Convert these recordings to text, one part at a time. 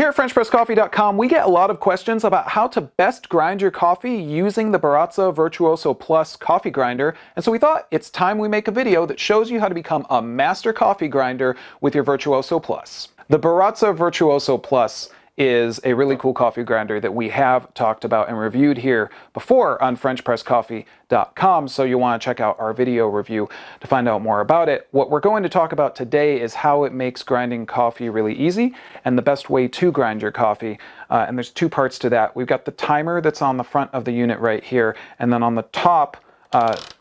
Here at FrenchPressCoffee.com, we get a lot of questions about how to best grind your coffee using the Baratza Virtuoso Plus coffee grinder, and so we thought it's time we make a video that shows you how to become a master coffee grinder with your Virtuoso Plus. The Baratza Virtuoso Plus is a really cool coffee grinder that we have talked about and reviewed here before on FrenchPressCoffee.com, so you'll want to check out our video review to find out more about it. What we're going to talk about today is how it makes grinding coffee really easy and the best way to grind your coffee. And there's two parts to that. We've got the timer that's on the front of the unit right here, and then on the top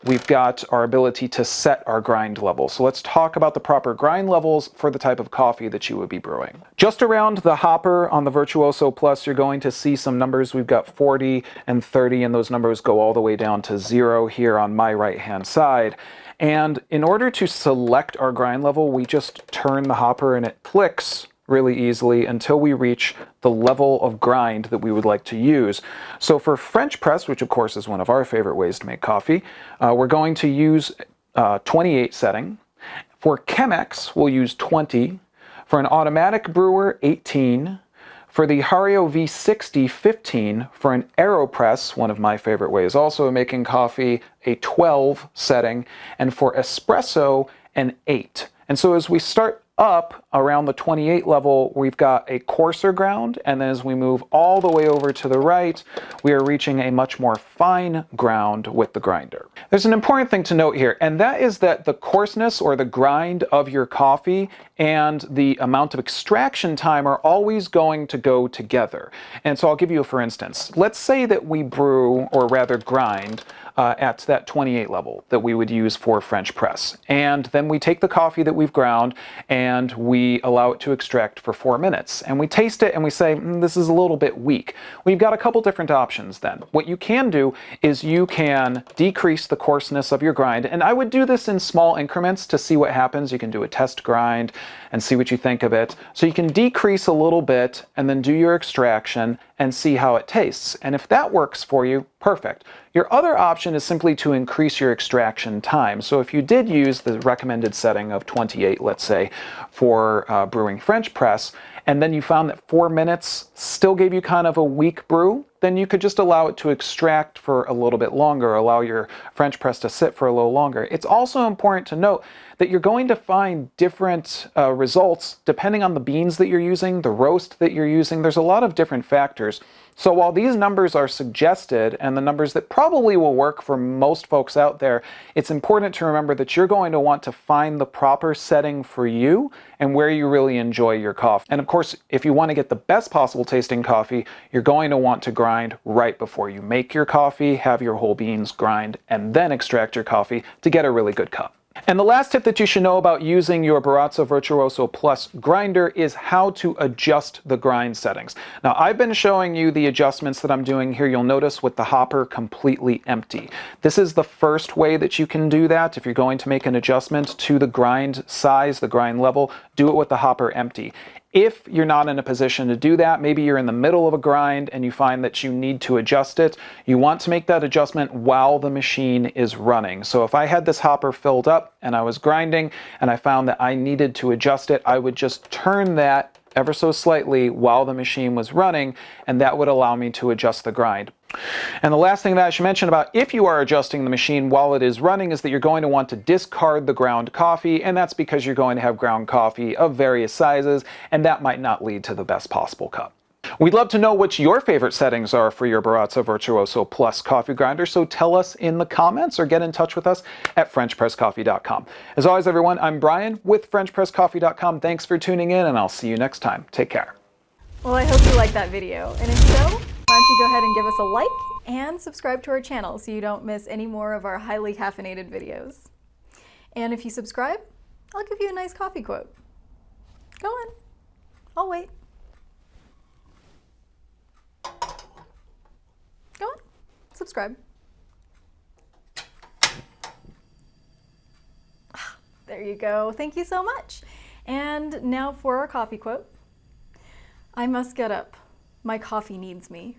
we've got our ability to set our grind level. So let's talk about the proper grind levels for the type of coffee that you would be brewing. Just around the hopper on the Virtuoso Plus, you're going to see some numbers. We've got 40 and 30, and those numbers go all the way down to 0 here on my right-hand side. And in order to select our grind level, we just turn the hopper and it clicks really easily until we reach the level of grind that we would like to use. So for French press, which of course is one of our favorite ways to make coffee, we're going to use 28 setting. For Chemex, we'll use 20. For an automatic brewer, 18. For the Hario V60, 15. For an Aeropress, one of my favorite ways also of making coffee, a 12 setting. And for Espresso, an 8. And so as we start up around the 28 level, we've got a coarser ground, and then as we move all the way over to the right, we are reaching a much more fine ground with the grinder. There's an important thing to note here, and that is that the coarseness or the grind of your coffee and the amount of extraction time are always going to go together. And so I'll give you a for instance. Let's say that we brew, or rather grind, at that 28 level that we would use for French press. And then we take the coffee that we've ground and we allow it to extract for 4 minutes. And we taste it and we say, this is a little bit weak. We've got a couple different options then. What you can do is you can decrease the coarseness of your grind. And I would do this in small increments to see what happens. You can do a test grind and see what you think of it. So you can decrease a little bit and then do your extraction and see how it tastes. And if that works for you, perfect. Your other option is simply to increase your extraction time. So if you did use the recommended setting of 28, let's say, for brewing French press, and then you found that 4 minutes still gave you kind of a weak brew, then you could just allow it to extract for a little bit longer, allow your French press to sit for a little longer. It's also important to note that you're going to find different results depending on the beans that you're using, the roast that you're using. There's a lot of different factors. So while these numbers are suggested and the numbers that probably will work for most folks out there, it's important to remember that you're going to want to find the proper setting for you and where you really enjoy your coffee. And of course, if you want to get the best possible tasting coffee, you're going to want to grind right before you make your coffee, have your whole beans grind, and then extract your coffee to get a really good cup. And the last tip that you should know about using your Baratza Virtuoso Plus grinder is how to adjust the grind settings. Now, I've been showing you the adjustments that I'm doing here. You'll notice with the hopper completely empty. This is the first way that you can do that. If you're going to make an adjustment to the grind size, the grind level, do it with the hopper empty. If you're not in a position to do that, maybe you're in the middle of a grind and you find that you need to adjust it, you want to make that adjustment while the machine is running. So if I had this hopper filled up and I was grinding and I found that I needed to adjust it, I would just turn that ever so slightly while the machine was running, and that would allow me to adjust the grind. And the last thing that I should mention about if you are adjusting the machine while it is running is that you're going to want to discard the ground coffee, and that's because you're going to have ground coffee of various sizes, and that might not lead to the best possible cup. We'd love to know what your favorite settings are for your Baratza Virtuoso Plus coffee grinder, so tell us in the comments or get in touch with us at FrenchPressCoffee.com. As always, everyone, I'm Brian with FrenchPressCoffee.com. Thanks for tuning in, and I'll see you next time. Take care. Well, I hope you liked that video, and if so, why don't you go ahead and give us a like and subscribe to our channel so you don't miss any more of our highly caffeinated videos. And if you subscribe, I'll give you a nice coffee quote. Go on. I'll wait. Go on. Subscribe. There you go. Thank you so much. And now for our coffee quote. I must get up. My coffee needs me.